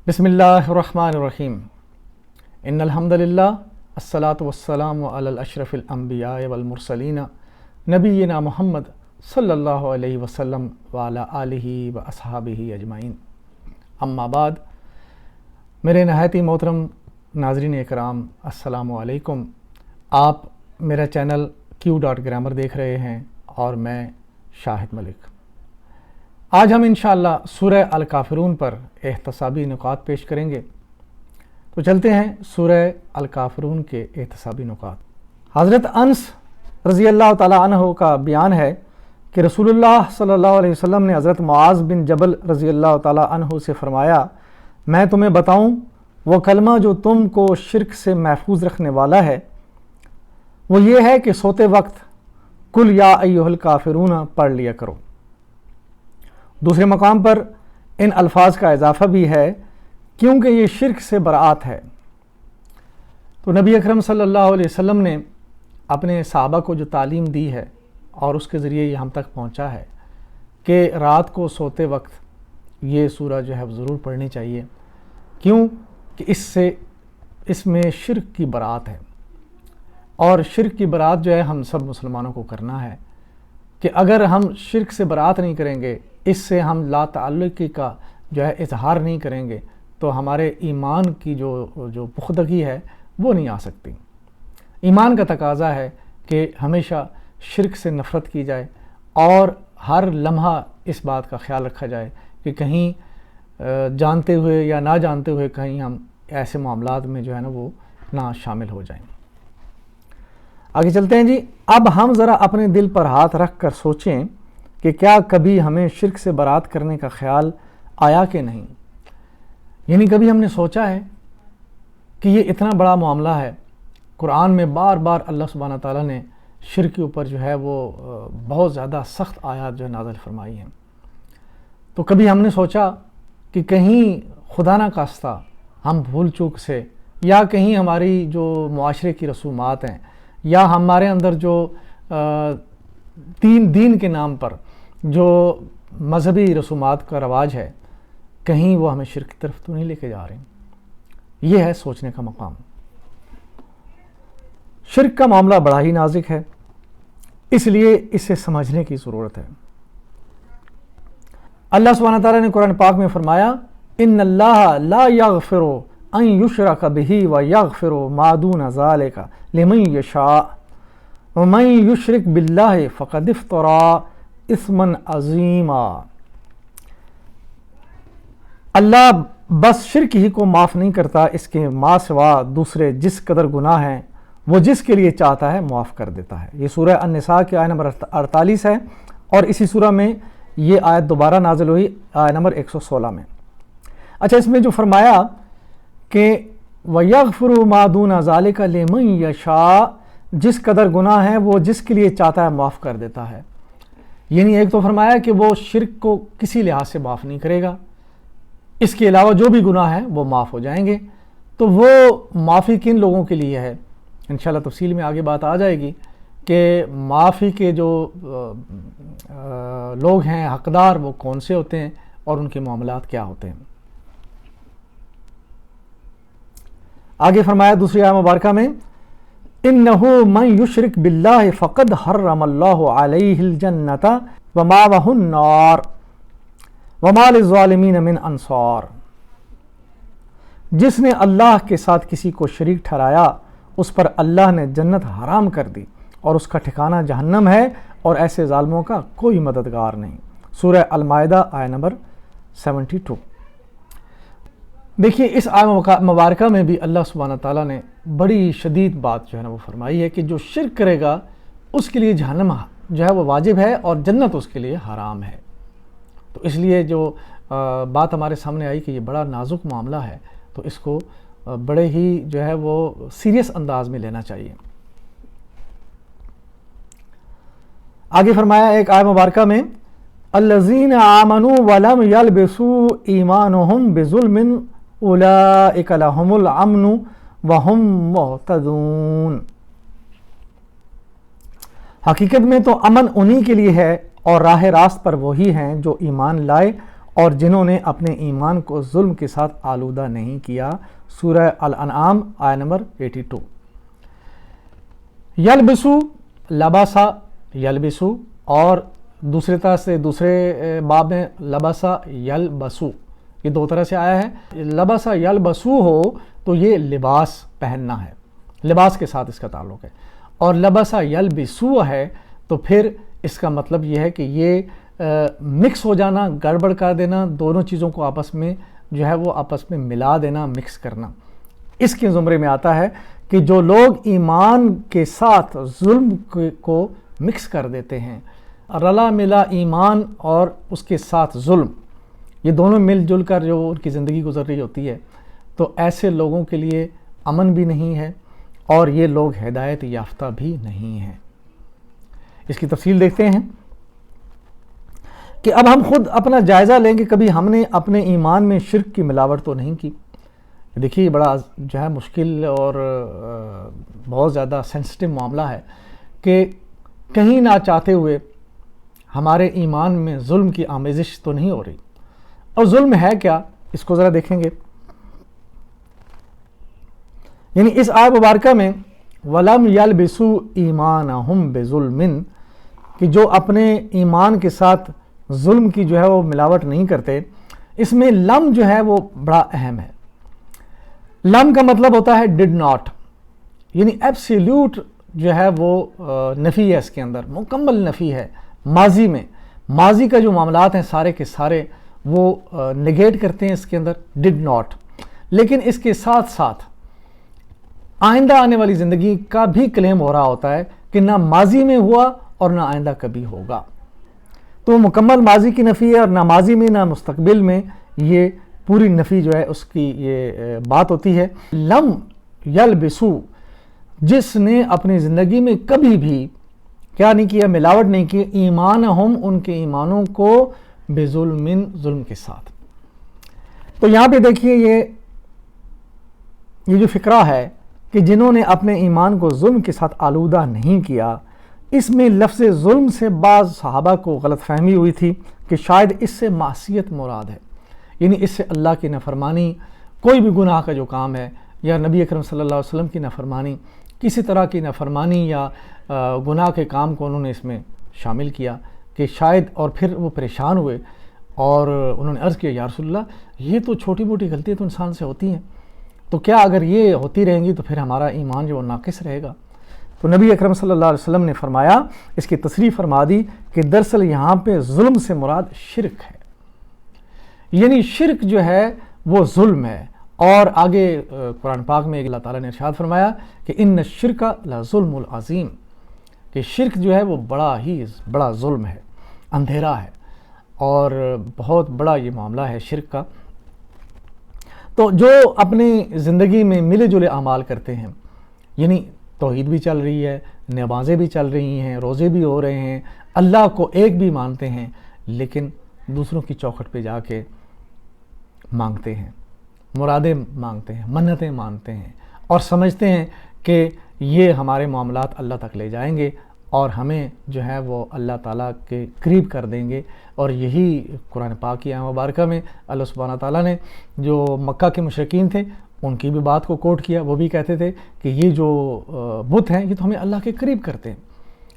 بسم اللہ الرحمن الرحیم ان الحمد للہ الصلاۃ والسلام علی الاشرف الانبیاء والمرسلین نبینا محمد صلی اللہ علیہ وسلم وعلی آلہ و اصحابہ اجمعین، اما بعد۔ میرے نہایت ہی محترم ناظرین اکرام، السلام علیکم۔ آپ میرا چینل Q.Grammar دیکھ رہے ہیں اور میں شاہد ملک۔ آج ہم انشاءاللہ سورہ الکافرون پر احتسابی نکات پیش کریں گے۔ تو چلتے ہیں سورہ الکافرون کے احتسابی نکات۔ حضرت انس رضی اللہ تعالیٰ عنہ کا بیان ہے کہ رسول اللہ صلی اللہ علیہ وسلم نے حضرت معاذ بن جبل رضی اللہ تعالیٰ عنہ سے فرمایا، میں تمہیں بتاؤں وہ کلمہ جو تم کو شرک سے محفوظ رکھنے والا ہے، وہ یہ ہے کہ سوتے وقت قل یا ایھا الکافرون پڑھ لیا کرو۔ دوسرے مقام پر ان الفاظ کا اضافہ بھی ہے کیونکہ یہ شرک سے برات ہے۔ تو نبی اکرم صلی اللہ علیہ وسلم نے اپنے صحابہ کو جو تعلیم دی ہے اور اس کے ذریعے یہ ہم تک پہنچا ہے کہ رات کو سوتے وقت یہ سورہ جو ہے ضرور پڑھنی چاہیے، کیوں کہ اس میں شرک کی برات ہے، اور شرک کی برات جو ہے ہم سب مسلمانوں کو کرنا ہے کہ اگر ہم شرک سے برات نہیں کریں گے، اس سے ہم لا تعلقی کا جو ہے اظہار نہیں کریں گے، تو ہمارے ایمان کی جو پختگی ہے وہ نہیں آ سکتی۔ ایمان کا تقاضا ہے کہ ہمیشہ شرک سے نفرت کی جائے اور ہر لمحہ اس بات کا خیال رکھا جائے کہ کہیں جانتے ہوئے یا نہ جانتے ہوئے کہیں ہم ایسے معاملات میں جو ہے نا وہ نہ شامل ہو جائیں۔ آگے چلتے ہیں جی۔ اب ہم ذرا اپنے دل پر ہاتھ رکھ کر سوچیں کہ کیا کبھی ہمیں شرک سے برات کرنے کا خیال آیا کہ نہیں؟ یعنی کبھی ہم نے سوچا ہے کہ یہ اتنا بڑا معاملہ ہے، قرآن میں بار بار اللہ سبحانہ تعالیٰ نے شرک کے اوپر جو ہے وہ بہت زیادہ سخت آیات جو ہے نازل فرمائی ہیں۔ تو کبھی ہم نے سوچا کہ کہیں خدا نہ خواستہ ہم بھول چوک سے یا کہیں ہماری جو معاشرے کی رسومات ہیں یا ہمارے اندر جو دین کے نام پر جو مذہبی رسومات کا رواج ہے، کہیں وہ ہمیں شرک کی طرف تو نہیں لے کے جا رہے ہیں۔ یہ ہے سوچنے کا مقام۔ شرک کا معاملہ بڑا ہی نازک ہے، اس لیے اسے سمجھنے کی ضرورت ہے۔ اللہ سبحانہ تعالیٰ نے قرآن پاک میں فرمایا، ان اللہ لا یغفر ان یشرک بہ ویغفر ما دون ذلک لمن یشاء ومن یشرک باللہ فقد افتری اثما عظیما۔ اللہ بس شرک ہی کو معاف نہیں کرتا، اس کے ما سوا دوسرے جس قدر گناہ ہیں وہ جس کے لیے چاہتا ہے معاف کر دیتا ہے۔ یہ سورہ النساء کی آیت نمبر 48 ہے، اور اسی سورہ میں یہ آیت دوبارہ نازل ہوئی آیت نمبر 116 میں۔ اچھا، اس میں جو فرمایا کہ وَيَغْفِرُ مَا دُونَ ذَلِكَ لِمَن يَشَاءُ، جس قدر گناہ ہے وہ جس کے لیے چاہتا ہے معاف کر دیتا ہے، یعنی ایک تو فرمایا کہ وہ شرک کو کسی لحاظ سے معاف نہیں کرے گا، اس کے علاوہ جو بھی گناہ ہیں وہ معاف ہو جائیں گے۔ تو وہ معافی کن لوگوں کے لیے ہے؟ انشاءاللہ تفصیل میں آگے بات آ جائے گی کہ معافی کے جو لوگ ہیں حقدار وہ کون سے ہوتے ہیں اور ان کے معاملات کیا ہوتے ہیں۔ آگے فرمایا دوسری آیت مبارکہ میں، اِنَّهُ مَن يُشْرِكْ بِاللَّهِ فَقَدْ حَرَّمَ اللَّهُ عَلَيْهِ الْجَنَّةَ وَمَأْوَاهُ النَّارُ وَمَا لِلظَّالِمِينَ مِنْ أَنصَارٍ۔ جس نے اللہ کے ساتھ کسی کو شریک ٹھہرایا اس پر اللہ نے جنت حرام کر دی اور اس کا ٹھکانہ جہنم ہے، اور ایسے ظالموں کا کوئی مددگار نہیں۔ سورہ المائدہ آیت نمبر 72۔ دیکھیے اس آیت مبارکہ میں بھی اللہ سبحانہ تعالیٰ نے بڑی شدید بات جو ہے نا وہ فرمائی ہے کہ جو شرک کرے گا اس کے لیے جہنم جو ہے وہ واجب ہے اور جنت اس کے لیے حرام ہے۔ تو اس لیے جو بات ہمارے سامنے آئی کہ یہ بڑا نازک معاملہ ہے، تو اس کو بڑے ہی جو ہے وہ سیریس انداز میں لینا چاہیے۔ آگے فرمایا ایک آیت مبارکہ میں، الذین آمنوا ولم یلبسوا ایمانہم بظلم اولئک لہم الامن وہم مہتدون۔ حقیقت میں تو امن انہی کے لیے ہے اور راہ راست پر وہی ہیں جو ایمان لائے اور جنہوں نے اپنے ایمان کو ظلم کے ساتھ آلودہ نہیں کیا۔ سورہ الانعام آیت نمبر 82۔ یلبسو، لباسا، یلبسو، اور دوسرے طرح سے دوسرے باب میں لباسا یلبسو، یہ دو طرح سے آیا ہے۔ لباسا یلبسو ہو تو یہ لباس پہننا ہے، لباس کے ساتھ اس کا تعلق ہے، اور لباسا یلبسو ہے تو پھر اس کا مطلب یہ ہے کہ یہ مکس ہو جانا، گڑبڑ کر دینا، دونوں چیزوں کو آپس میں جو ہے وہ آپس میں ملا دینا، مکس کرنا۔ اس کے زمرے میں آتا ہے کہ جو لوگ ایمان کے ساتھ ظلم کو مکس کر دیتے ہیں، رلا ملا ایمان اور اس کے ساتھ ظلم، یہ دونوں مل جل کر جو ان کی زندگی گزر رہی ہوتی ہے، تو ایسے لوگوں کے لیے امن بھی نہیں ہے اور یہ لوگ ہدایت یافتہ بھی نہیں ہیں۔ اس کی تفصیل دیکھتے ہیں کہ اب ہم خود اپنا جائزہ لیں کہ کبھی ہم نے اپنے ایمان میں شرک کی ملاوٹ تو نہیں کی۔ دیکھیے بڑا جو ہے مشکل اور بہت زیادہ سینسٹیو معاملہ ہے کہ کہیں نہ چاہتے ہوئے ہمارے ایمان میں ظلم کی آمیزش تو نہیں ہو رہی، اور ظلم ہے کیا اس کو ذرا دیکھیں گے۔ یعنی اس آیت مبارکہ میں وَلَمْ يَلْبِسُوا إِيمَانَهُمْ بِظُلْمٍ، کہ جو اپنے ایمان کے ساتھ ظلم کی جو ہے وہ ملاوٹ نہیں کرتے، اس میں لم جو ہے وہ بڑا اہم ہے۔ لم کا مطلب ہوتا ہے ڈڈ ناٹ، یعنی ایبسلیوٹ جو ہے وہ نفی ہے، اس کے اندر مکمل نفی ہے۔ ماضی میں، ماضی کا جو معاملات ہیں سارے کے سارے وہ نگیٹ کرتے ہیں اس کے اندر ڈڈ ناٹ، لیکن اس کے ساتھ ساتھ آئندہ آنے والی زندگی کا بھی کلیم ہو رہا ہوتا ہے کہ نہ ماضی میں ہوا اور نہ آئندہ کبھی ہوگا، تو مکمل ماضی کی نفی ہے، اور نہ ماضی میں نہ مستقبل میں یہ پوری نفی جو ہے اس کی یہ بات ہوتی ہے۔ لم یلبسو، جس نے اپنی زندگی میں کبھی بھی کیا نہیں کیا، ملاوٹ نہیں کی، ایمانہم، ان کے ایمانوں کو، بظلم، ظلم کے ساتھ۔ تو یہاں پہ دیکھیے یہ جو فقرہ ہے کہ جنہوں نے اپنے ایمان کو ظلم کے ساتھ آلودہ نہیں کیا، اس میں لفظ ظلم سے بعض صحابہ کو غلط فہمی ہوئی تھی کہ شاید اس سے معصیت مراد ہے، یعنی اس سے اللہ کی نافرمانی، کوئی بھی گناہ کا جو کام ہے، یا نبی اکرم صلی اللہ علیہ وسلم کی نافرمانی، کسی طرح کی نافرمانی یا گناہ کے کام کو انہوں نے اس میں شامل کیا کہ شاید، اور پھر وہ پریشان ہوئے اور انہوں نے عرض کیا یا رسول اللہ یہ تو چھوٹی موٹی غلطیاں تو انسان سے ہوتی ہیں، تو کیا اگر یہ ہوتی رہیں گی تو پھر ہمارا ایمان جو ناقص رہے گا؟ تو نبی اکرم صلی اللہ علیہ وسلم نے فرمایا، اس کی تصریح فرما دی کہ دراصل یہاں پہ ظلم سے مراد شرک ہے، یعنی شرک جو ہے وہ ظلم ہے۔ اور آگے قرآن پاک میں اللہ تعالیٰ نے ارشاد فرمایا کہ ان الشرک لظلم العظیم، کہ شرک جو ہے وہ بڑا ظلم ہے، اندھیرا ہے، اور بہت بڑا یہ معاملہ ہے شرک کا۔ تو جو اپنی زندگی میں ملے جلے اعمال کرتے ہیں، یعنی توحید بھی چل رہی ہے، نمازیں بھی چل رہی ہیں، روزے بھی ہو رہے ہیں، اللہ کو ایک بھی مانتے ہیں، لیکن دوسروں کی چوکھٹ پہ جا کے مانگتے ہیں، مرادیں مانگتے ہیں، منتیں مانتے ہیں، اور سمجھتے ہیں کہ یہ ہمارے معاملات اللہ تک لے جائیں گے اور ہمیں جو ہے وہ اللہ تعالیٰ کے قریب کر دیں گے۔ اور یہی قرآن پاک کی آیت مبارکہ میں اللہ سبحانہ تعالیٰ نے جو مکہ کے مشرکین تھے ان کی بھی بات کو کوٹ کیا، وہ بھی کہتے تھے کہ یہ جو بت ہیں یہ تو ہمیں اللہ کے قریب کرتے ہیں،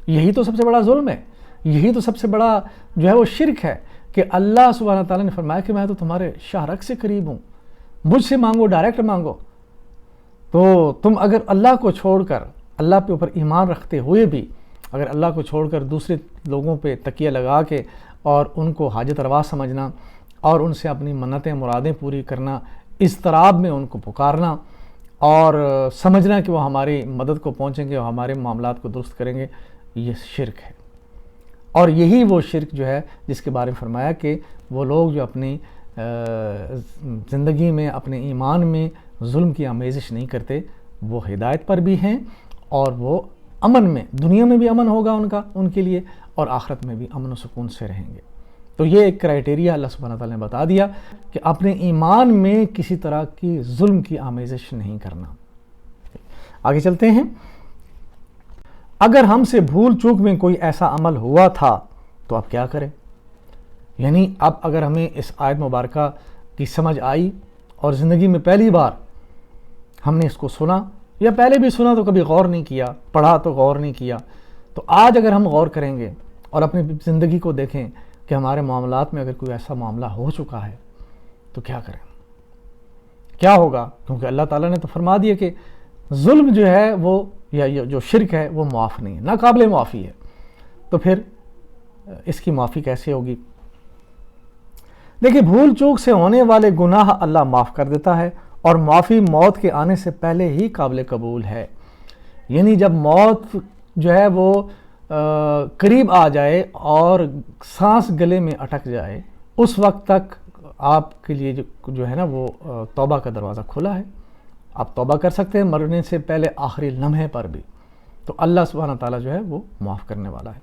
یہی تو سب سے بڑا ظلم ہے، یہی تو سب سے بڑا جو ہے وہ شرک ہے کہ اللہ سبحانہ تعالیٰ نے فرمایا کہ میں تو تمہارے شاہ رگ سے قریب ہوں، مجھ سے مانگو، ڈائریکٹ مانگو۔ تو تم اگر اللہ کو چھوڑ کر، اللہ پہ اوپر ایمان رکھتے ہوئے بھی اگر اللہ کو چھوڑ کر دوسرے لوگوں پہ تکیہ لگا کے اور ان کو حاجت روا سمجھنا اور ان سے اپنی منتیں مرادیں پوری کرنا، اضطراب میں ان کو پکارنا اور سمجھنا کہ وہ ہماری مدد کو پہنچیں گے اور ہمارے معاملات کو درست کریں گے، یہ شرک ہے۔ اور یہی وہ شرک جو ہے جس کے بارے میں فرمایا کہ وہ لوگ جو اپنی زندگی میں اپنے ایمان میں ظلم کی آمیزش نہیں کرتے، وہ ہدایت پر بھی ہیں اور وہ امن میں، دنیا میں بھی امن ہوگا ان کے لیے، اور آخرت میں بھی امن و سکون سے رہیں گے۔ تو یہ ایک کرائٹیریا اللہ سبحانہ تعالیٰ نے بتا دیا کہ اپنے ایمان میں کسی طرح کی ظلم کی آمیزش نہیں کرنا۔ آگے چلتے ہیں۔ اگر ہم سے بھول چوک میں کوئی ایسا عمل ہوا تھا تو اب کیا کریں؟ یعنی اب اگر ہمیں اس آیت مبارکہ کی سمجھ آئی اور زندگی میں پہلی بار ہم نے اس کو سنا، یا پہلے بھی سنا تو کبھی غور نہیں کیا، پڑھا تو غور نہیں کیا، تو آج اگر ہم غور کریں گے اور اپنی زندگی کو دیکھیں کہ ہمارے معاملات میں اگر کوئی ایسا معاملہ ہو چکا ہے تو کیا کریں، کیا ہوگا؟ کیونکہ اللہ تعالیٰ نے تو فرما دیا کہ ظلم جو ہے وہ، یا جو شرک ہے وہ معاف نہیں ہے، ناقابل معافی ہے، تو پھر اس کی معافی کیسے ہوگی؟ دیکھیں، بھول چوک سے ہونے والے گناہ اللہ معاف کر دیتا ہے، اور معافی موت کے آنے سے پہلے ہی قابل قبول ہے۔ یعنی جب موت جو ہے وہ قریب آ جائے اور سانس گلے میں اٹک جائے، اس وقت تک آپ کے لیے جو ہے نا وہ توبہ کا دروازہ کھلا ہے، آپ توبہ کر سکتے ہیں مرنے سے پہلے آخری لمحے پر بھی، تو اللہ سبحانہ تعالیٰ جو ہے وہ معاف کرنے والا ہے۔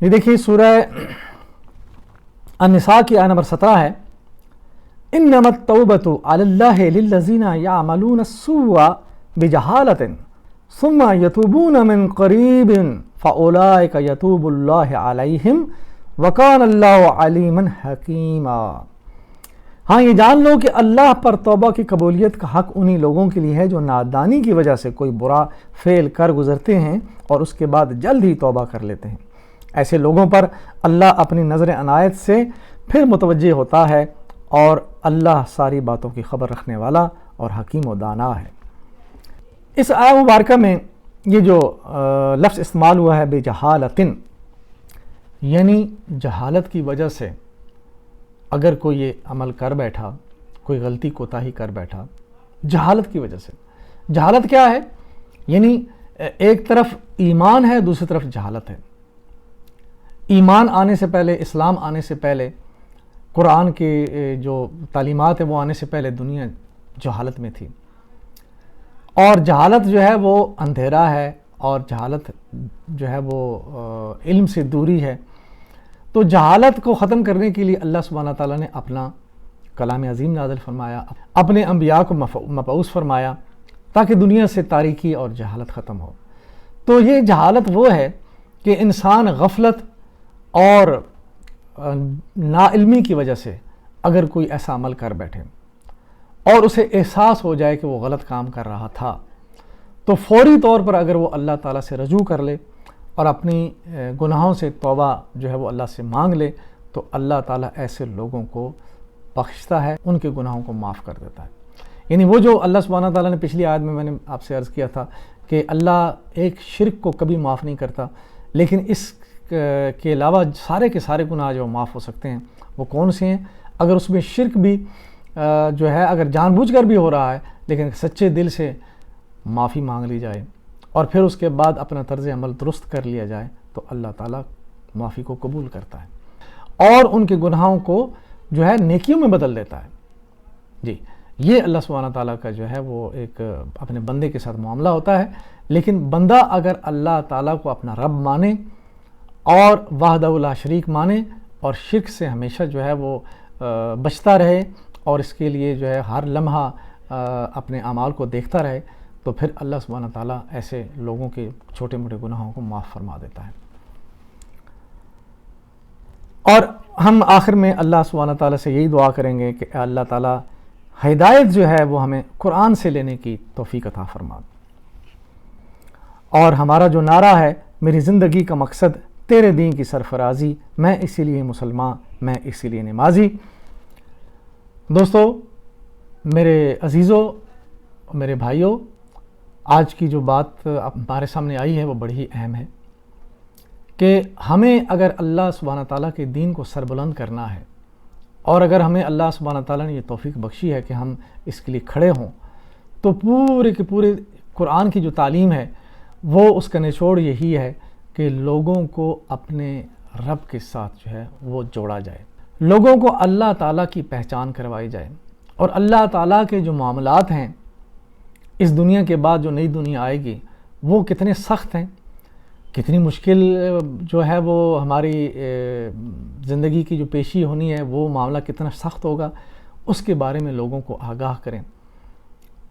یہ دیکھیے سورہ النساء کی آیت نمبر 17 ہے، انما التوبۃ علی اللہ للذین یعملون السوء بجہالۃ ثم یتوبون من قریب فاولئک یتوب اللہ علیہم وکان اللہ علیما حکیما۔ ہاں، یہ جان لو کہ اللہ پر توبہ کی قبولیت کا حق انہی لوگوں کے لیے ہے جو نادانی کی وجہ سے کوئی برا فعل کر گزرتے ہیں اور اس کے بعد جلد ہی توبہ کر لیتے ہیں۔ ایسے لوگوں پر اللہ اپنی نظر عنایت سے پھر متوجہ ہوتا ہے، اور اللہ ساری باتوں کی خبر رکھنے والا اور حکیم و دانا ہے۔ اس آیت مبارکہ میں یہ جو لفظ استعمال ہوا ہے بے جہالتن، یعنی جہالت کی وجہ سے اگر کوئی یہ عمل کر بیٹھا، کوئی غلطی کوتاہی کر بیٹھا، جہالت کی وجہ سے۔ جہالت کیا ہے؟ یعنی ایک طرف ایمان ہے، دوسری طرف جہالت ہے۔ ایمان آنے سے پہلے، اسلام آنے سے پہلے، قرآن کے جو تعلیمات ہیں وہ آنے سے پہلے دنیا جہالت میں تھی، اور جہالت جو ہے وہ اندھیرا ہے، اور جہالت جو ہے وہ علم سے دوری ہے۔ تو جہالت کو ختم کرنے کے لیے اللہ سبحانہ تعالیٰ نے اپنا کلام عظیم نازل فرمایا، اپنے انبیاء کو مبعوث فرمایا تاکہ دنیا سے تاریکی اور جہالت ختم ہو۔ تو یہ جہالت وہ ہے کہ انسان غفلت اور ناعلمی کی وجہ سے اگر کوئی ایسا عمل کر بیٹھے اور اسے احساس ہو جائے کہ وہ غلط کام کر رہا تھا، تو فوری طور پر اگر وہ اللہ تعالیٰ سے رجوع کر لے اور اپنی گناہوں سے توبہ جو ہے وہ اللہ سے مانگ لے، تو اللہ تعالیٰ ایسے لوگوں کو بخشتا ہے، ان کے گناہوں کو معاف کر دیتا ہے۔ یعنی وہ جو اللہ سبحانہ تعالیٰ نے پچھلی آیت میں نے آپ سے عرض کیا تھا کہ اللہ ایک شرک کو کبھی معاف نہیں کرتا، لیکن اس کے علاوہ سارے کے سارے گناہ جو معاف ہو سکتے ہیں، وہ کون سے ہیں؟ اگر اس میں شرک بھی جو ہے اگر جان بوجھ کر بھی ہو رہا ہے، لیکن سچے دل سے معافی مانگ لی جائے اور پھر اس کے بعد اپنا طرز عمل درست کر لیا جائے، تو اللہ تعالیٰ معافی کو قبول کرتا ہے اور ان کے گناہوں کو جو ہے نیکیوں میں بدل دیتا ہے۔ جی، یہ اللہ سبحانہ تعالیٰ کا جو ہے وہ ایک اپنے بندے کے ساتھ معاملہ ہوتا ہے۔ لیکن بندہ اگر اللہ تعالیٰ کو اپنا رب مانے اور وحدہ لا شریک مانے اور شرک سے ہمیشہ جو ہے وہ بچتا رہے اور اس کے لیے جو ہے ہر لمحہ اپنے اعمال کو دیکھتا رہے، تو پھر اللہ سبحانہ تعالیٰ ایسے لوگوں کے چھوٹے موٹے گناہوں کو معاف فرما دیتا ہے۔ اور ہم آخر میں اللہ سبحانہ تعالیٰ سے یہی دعا کریں گے کہ اللہ تعالیٰ ہدایت جو ہے وہ ہمیں قرآن سے لینے کی توفیق عطا فرما۔ اور ہمارا جو نعرہ ہے، میری زندگی کا مقصد تیرے دین کی سرفرازی، میں اسی لیے مسلمان، میں اسی لیے نمازی۔ دوستو، میرے عزیزوں، میرے بھائیوں، آج کی جو بات ہمارے سامنے آئی ہے وہ بڑی ہی اہم ہے کہ ہمیں اگر اللہ سبحانہ تعالیٰ کے دین کو سربلند کرنا ہے، اور اگر ہمیں اللہ سبحانہ تعالیٰ نے یہ توفیق بخشی ہے کہ ہم اس کے لیے کھڑے ہوں، تو پورے کے پورے قرآن کی جو تعلیم ہے وہ اس کا نچوڑ یہی ہے کہ لوگوں کو اپنے رب کے ساتھ جو ہے وہ جوڑا جائے، لوگوں کو اللہ تعالیٰ کی پہچان کروائی جائے، اور اللہ تعالیٰ کے جو معاملات ہیں اس دنیا کے بعد جو نئی دنیا آئے گی وہ کتنے سخت ہیں، کتنی مشکل جو ہے وہ ہماری زندگی کی جو پیشی ہونی ہے وہ معاملہ کتنا سخت ہوگا، اس کے بارے میں لوگوں کو آگاہ کریں۔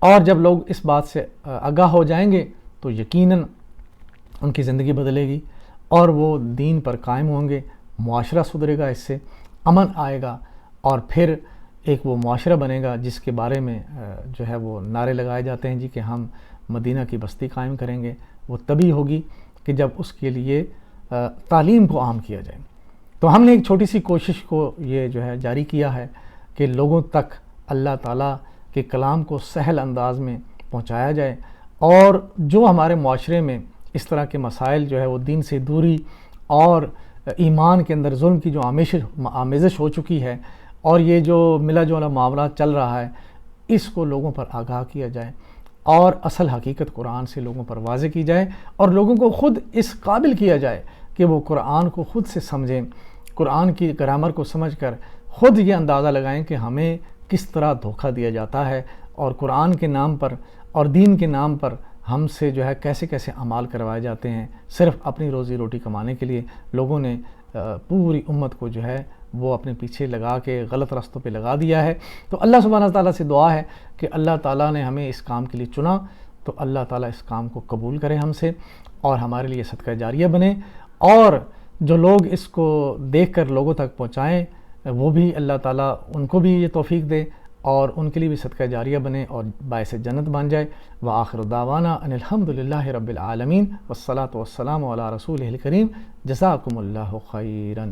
اور جب لوگ اس بات سے آگاہ ہو جائیں گے تو یقیناً ان کی زندگی بدلے گی اور وہ دین پر قائم ہوں گے، معاشرہ سدھرے گا، اس سے امن آئے گا، اور پھر ایک وہ معاشرہ بنے گا جس کے بارے میں جو ہے وہ نعرے لگائے جاتے ہیں جی کہ ہم مدینہ کی بستی قائم کریں گے، وہ تبھی ہوگی کہ جب اس کے لیے تعلیم کو عام کیا جائے۔ تو ہم نے ایک چھوٹی سی کوشش کو یہ جو ہے جاری کیا ہے کہ لوگوں تک اللہ تعالیٰ کے کلام کو سہل انداز میں پہنچایا جائے، اور جو ہمارے معاشرے میں اس طرح کے مسائل جو ہے وہ دین سے دوری اور ایمان کے اندر ظلم کی جو آمیزش ہو چکی ہے، اور یہ جو ملا جلا معاملات چل رہا ہے، اس کو لوگوں پر آگاہ کیا جائے، اور اصل حقیقت قرآن سے لوگوں پر واضح کی جائے، اور لوگوں کو خود اس قابل کیا جائے کہ وہ قرآن کو خود سے سمجھیں، قرآن کی گرامر کو سمجھ کر خود یہ اندازہ لگائیں کہ ہمیں کس طرح دھوکہ دیا جاتا ہے، اور قرآن کے نام پر اور دین کے نام پر ہم سے جو ہے کیسے کیسے اعمال کروائے جاتے ہیں، صرف اپنی روزی روٹی کمانے کے لیے لوگوں نے پوری امت کو جو ہے وہ اپنے پیچھے لگا کے غلط راستوں پہ لگا دیا ہے۔ تو اللہ سبحانہ تعالیٰ سے دعا ہے کہ اللہ تعالیٰ نے ہمیں اس کام کے لیے چنا، تو اللہ تعالیٰ اس کام کو قبول کرے ہم سے، اور ہمارے لیے صدقہ جاریہ بنے، اور جو لوگ اس کو دیکھ کر لوگوں تک پہنچائیں وہ بھی اللہ تعالیٰ ان کو بھی یہ توفیق دے، اور ان کے لیے بھی صدقہ جاریہ بنے اور باعث جنت بن جائے۔ وآخر دعوانا ان الحمد للہ رب العالمین، والصلاۃ والسلام علی رسولہ الکریم، جزاکم اللہ خیرا۔